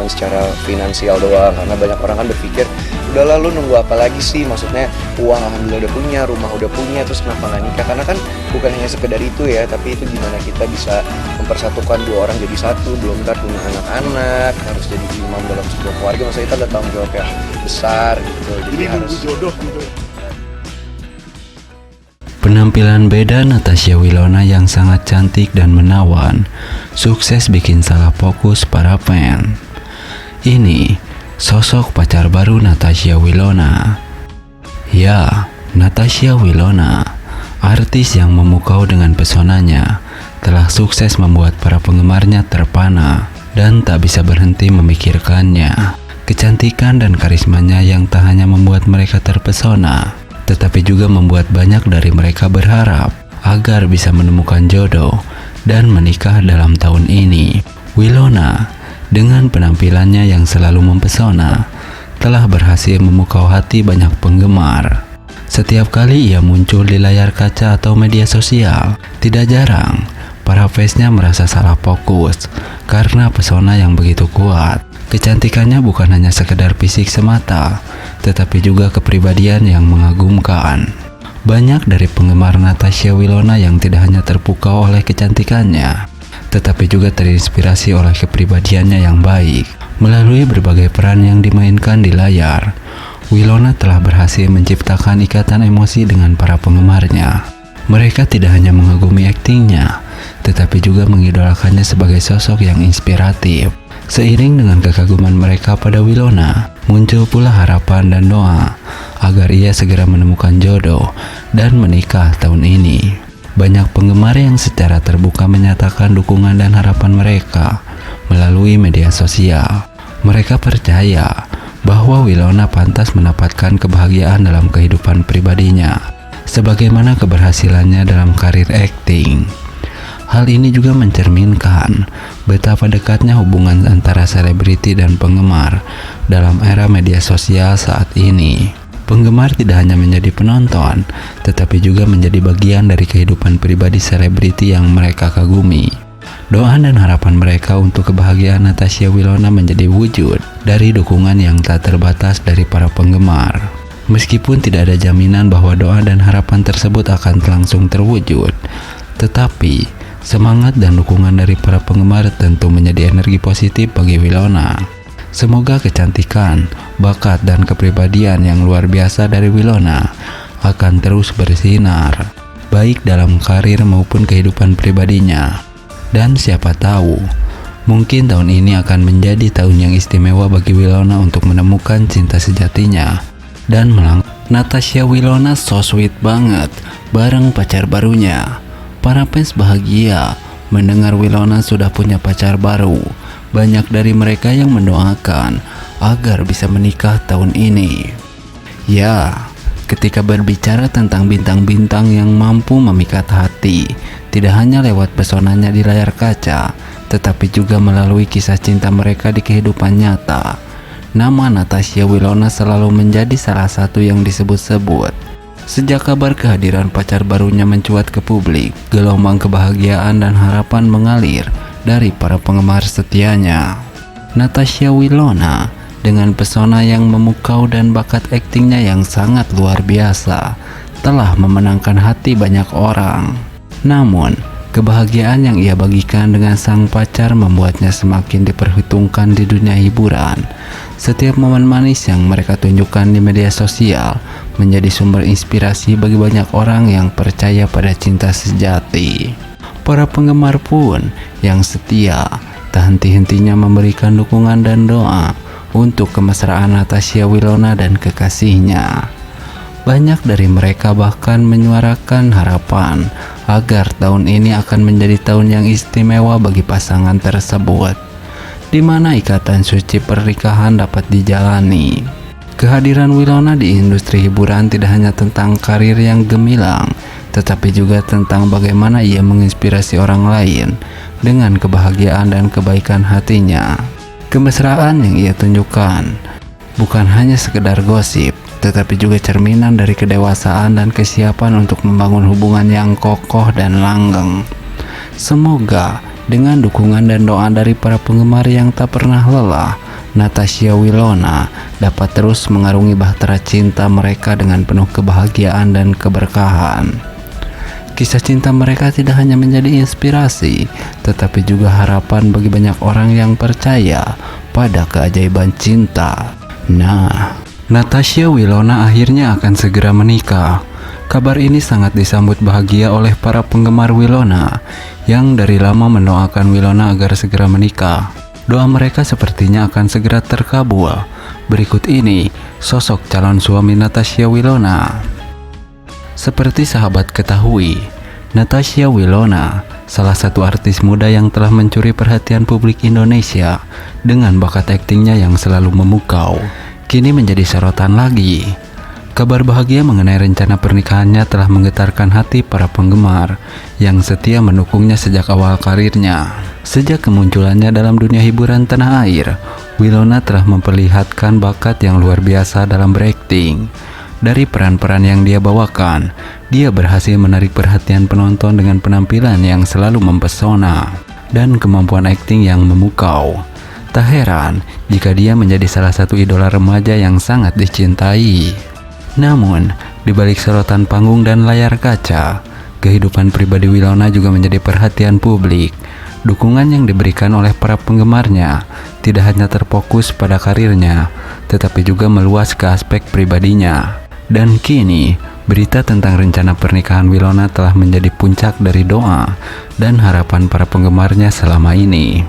cuma secara finansial doang, karena banyak orang kan berpikir udah lalu nunggu apa lagi sih, maksudnya uang alhamdulillah udah punya, rumah udah punya, terus kenapa nggak nikah? Karena kan bukan hanya sekedar itu ya, tapi itu gimana kita bisa mempersatukan dua orang jadi satu, belum ntar punya anak-anak, harus jadi imam dalam sebuah keluarga, maksudnya kita ada tanggung jawab yang besar gitu, jadi harus jodoh gitu. Penampilan beda Natasha Wilona yang sangat cantik dan menawan, sukses bikin salah fokus para fan. Ini sosok pacar baru Natasha Wilona. Ya, Natasha Wilona, artis yang memukau dengan pesonanya, telah sukses membuat para penggemarnya terpana dan tak bisa berhenti memikirkannya. Kecantikan dan karismanya yang tak hanya membuat mereka terpesona, tetapi juga membuat banyak dari mereka berharap agar bisa menemukan jodoh dan menikah dalam tahun ini. Wilona, dengan penampilannya yang selalu mempesona, telah berhasil memukau hati banyak penggemar. Setiap kali ia muncul di layar kaca atau media sosial, tidak jarang para fansnya merasa salah fokus karena pesona yang begitu kuat. Kecantikannya bukan hanya sekedar fisik semata, tetapi juga kepribadian yang mengagumkan. Banyak dari penggemar Natasha Wilona yang tidak hanya terpukau oleh kecantikannya, tetapi juga terinspirasi oleh kepribadiannya yang baik. Melalui berbagai peran yang dimainkan di layar, Wilona telah berhasil menciptakan ikatan emosi dengan para penggemarnya. Mereka tidak hanya mengagumi aktingnya, tetapi juga mengidolakannya sebagai sosok yang inspiratif. Seiring dengan kekaguman mereka pada Wilona, muncul pula harapan dan doa agar ia segera menemukan jodoh dan menikah tahun ini. Banyak penggemar yang secara terbuka menyatakan dukungan dan harapan mereka melalui media sosial. Mereka percaya bahwa Wilona pantas mendapatkan kebahagiaan dalam kehidupan pribadinya, sebagaimana keberhasilannya dalam karir akting. Hal ini juga mencerminkan betapa dekatnya hubungan antara selebriti dan penggemar dalam era media sosial saat ini. Penggemar tidak hanya menjadi penonton, tetapi juga menjadi bagian dari kehidupan pribadi selebriti yang mereka kagumi. Doa dan harapan mereka untuk kebahagiaan Natasha Wilona menjadi wujud dari dukungan yang tak terbatas dari para penggemar. Meskipun tidak ada jaminan bahwa doa dan harapan tersebut akan langsung terwujud, tetapi semangat dan dukungan dari para penggemar tentu menjadi energi positif bagi Wilona. Semoga kecantikan, bakat, dan kepribadian yang luar biasa dari Wilona akan terus bersinar, baik dalam karir maupun kehidupan pribadinya. Dan siapa tahu, mungkin tahun ini akan menjadi tahun yang istimewa bagi Wilona untuk menemukan cinta sejatinya dan Natasha Wilona so sweet banget bareng pacar barunya. Para fans bahagia mendengar Wilona sudah punya pacar baru. Banyak dari mereka yang mendoakan agar bisa menikah tahun ini. Ya, ketika berbicara tentang bintang-bintang yang mampu memikat hati, tidak hanya lewat pesonanya di layar kaca, tetapi juga melalui kisah cinta mereka di kehidupan nyata. Nama Natasha Wilona selalu menjadi salah satu yang disebut-sebut. Sejak kabar kehadiran pacar barunya mencuat ke publik, gelombang kebahagiaan dan harapan mengalir dari para penggemar setianya. Natasha Wilona dengan pesona yang memukau dan bakat aktingnya yang sangat luar biasa telah memenangkan hati banyak orang. Namun, kebahagiaan yang ia bagikan dengan sang pacar membuatnya semakin diperhitungkan di dunia hiburan. Setiap momen manis yang mereka tunjukkan di media sosial menjadi sumber inspirasi bagi banyak orang yang percaya pada cinta sejati. Para penggemar pun yang setia tak henti-hentinya memberikan dukungan dan doa untuk kemesraan Natasha Wilona dan kekasihnya. Banyak dari mereka bahkan menyuarakan harapan agar tahun ini akan menjadi tahun yang istimewa bagi pasangan tersebut, di mana ikatan suci pernikahan dapat dijalani. Kehadiran Wilona di industri hiburan tidak hanya tentang karir yang gemilang, tetapi juga tentang bagaimana ia menginspirasi orang lain dengan kebahagiaan dan kebaikan hatinya. Kemesraan yang ia tunjukkan bukan hanya sekedar gosip, tetapi juga cerminan dari kedewasaan dan kesiapan untuk membangun hubungan yang kokoh dan langgeng. Semoga dengan dukungan dan doa dari para penggemar yang tak pernah lelah, Natasha Wilona dapat terus mengarungi bahtera cinta mereka dengan penuh kebahagiaan dan keberkahan. Kisah cinta mereka tidak hanya menjadi inspirasi, tetapi juga harapan bagi banyak orang yang percaya pada keajaiban cinta. Nah, Natasha Wilona akhirnya akan segera menikah. Kabar ini sangat disambut bahagia oleh para penggemar Wilona yang dari lama mendoakan Wilona agar segera menikah. Doa mereka sepertinya akan segera terkabul. Berikut ini sosok calon suami Natasha Wilona. Seperti sahabat ketahui, Natasha Wilona salah satu artis muda yang telah mencuri perhatian publik Indonesia dengan bakat aktingnya yang selalu memukau. Kini menjadi sorotan lagi. Kabar bahagia mengenai rencana pernikahannya telah menggetarkan hati para penggemar yang setia mendukungnya sejak awal karirnya. Sejak kemunculannya dalam dunia hiburan tanah air, Wilona telah memperlihatkan bakat yang luar biasa dalam berakting. Dari peran-peran yang dia bawakan, dia berhasil menarik perhatian penonton dengan penampilan yang selalu mempesona dan kemampuan akting yang memukau. Tak heran jika dia menjadi salah satu idola remaja yang sangat dicintai. Namun, di balik sorotan panggung dan layar kaca, kehidupan pribadi Wilona juga menjadi perhatian publik. Dukungan yang diberikan oleh para penggemarnya tidak hanya terfokus pada karirnya, tetapi juga meluas ke aspek pribadinya. Dan kini, berita tentang rencana pernikahan Wilona telah menjadi puncak dari doa dan harapan para penggemarnya selama ini.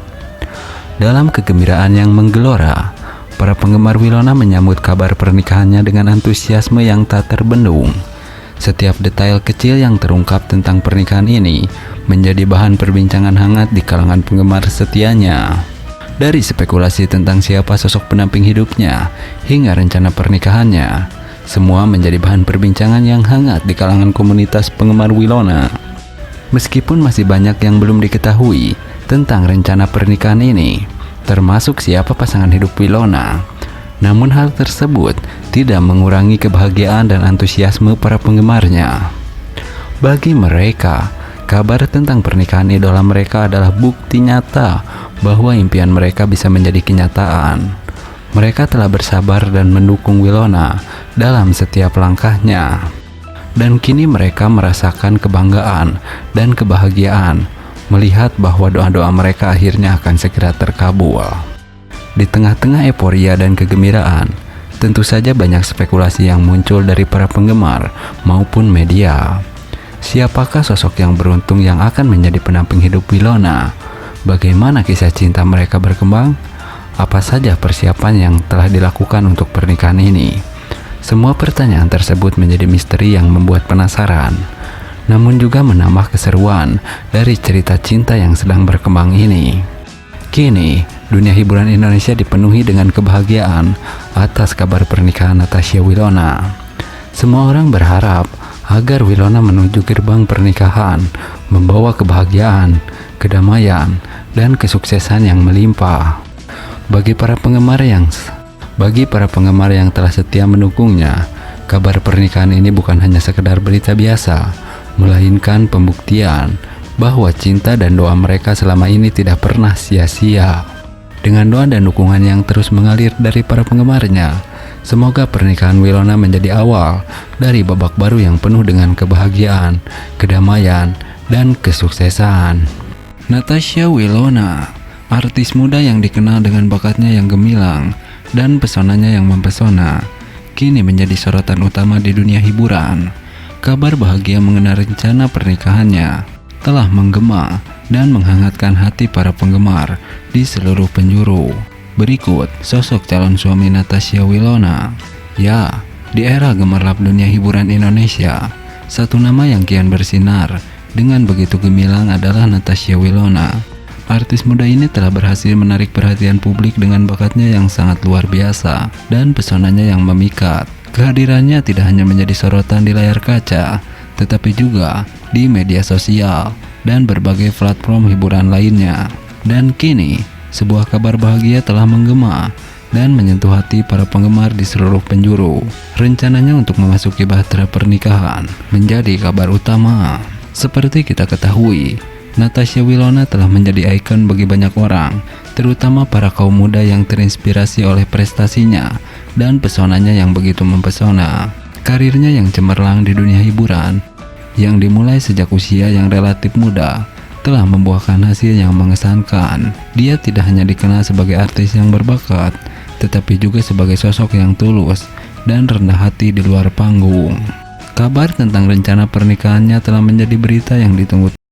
Dalam kegembiraan yang menggelora, para penggemar Wilona menyambut kabar pernikahannya dengan antusiasme yang tak terbendung. Setiap detail kecil yang terungkap tentang pernikahan ini menjadi bahan perbincangan hangat di kalangan penggemar setianya. Dari spekulasi tentang siapa sosok pendamping hidupnya hingga rencana pernikahannya, semua menjadi bahan perbincangan yang hangat di kalangan komunitas penggemar Wilona. Meskipun masih banyak yang belum diketahui tentang rencana pernikahan ini, termasuk siapa pasangan hidup Wilona, namun hal tersebut tidak mengurangi kebahagiaan dan antusiasme para penggemarnya. Bagi mereka, kabar tentang pernikahan idola mereka adalah bukti nyata bahwa impian mereka bisa menjadi kenyataan. Mereka telah bersabar dan mendukung Wilona dalam setiap langkahnya. Dan kini mereka merasakan kebanggaan dan kebahagiaan melihat bahwa doa-doa mereka akhirnya akan segera terkabul. Di tengah-tengah euforia dan kegembiraan, tentu saja banyak spekulasi yang muncul dari para penggemar maupun media. Siapakah sosok yang beruntung yang akan menjadi pendamping hidup Wilona? Bagaimana kisah cinta mereka berkembang? Apa saja persiapan yang telah dilakukan untuk pernikahan ini? Semua pertanyaan tersebut menjadi misteri yang membuat penasaran, namun juga menambah keseruan dari cerita cinta yang sedang berkembang ini. Kini, dunia hiburan Indonesia dipenuhi dengan kebahagiaan atas kabar pernikahan Natasha Wilona. Semua orang berharap agar Wilona menuju gerbang pernikahan membawa kebahagiaan, kedamaian, dan kesuksesan yang melimpah. Bagi para penggemar yang telah setia mendukungnya, kabar pernikahan ini bukan hanya sekedar berita biasa, melainkan pembuktian bahwa cinta dan doa mereka selama ini tidak pernah sia-sia. Dengan doa dan dukungan yang terus mengalir dari para penggemarnya, semoga pernikahan Wilona menjadi awal dari babak baru yang penuh dengan kebahagiaan, kedamaian, dan kesuksesan. Natasha Wilona, artis muda yang dikenal dengan bakatnya yang gemilang dan pesonanya yang mempesona, kini menjadi sorotan utama di dunia hiburan. Kabar bahagia mengenai rencana pernikahannya telah menggema dan menghangatkan hati para penggemar di seluruh penjuru. Berikut sosok calon suami Natasha Wilona. Ya, di era gemerlap dunia hiburan Indonesia, satu nama yang kian bersinar dengan begitu gemilang adalah Natasha Wilona. Artis muda ini telah berhasil menarik perhatian publik dengan bakatnya yang sangat luar biasa dan pesonanya yang memikat. Kehadirannya tidak hanya menjadi sorotan di layar kaca, tetapi juga di media sosial dan berbagai platform hiburan lainnya. Dan kini, sebuah kabar bahagia telah menggema dan menyentuh hati para penggemar di seluruh penjuru. Rencananya untuk memasuki bahtera pernikahan menjadi kabar utama. Seperti kita ketahui, Natasha Wilona telah menjadi ikon bagi banyak orang, terutama para kaum muda yang terinspirasi oleh prestasinya dan pesonanya yang begitu mempesona. Karirnya yang cemerlang di dunia hiburan, yang dimulai sejak usia yang relatif muda, telah membuahkan hasil yang mengesankan. Dia tidak hanya dikenal sebagai artis yang berbakat, tetapi juga sebagai sosok yang tulus dan rendah hati di luar panggung. Kabar tentang rencana pernikahannya telah menjadi berita yang ditunggu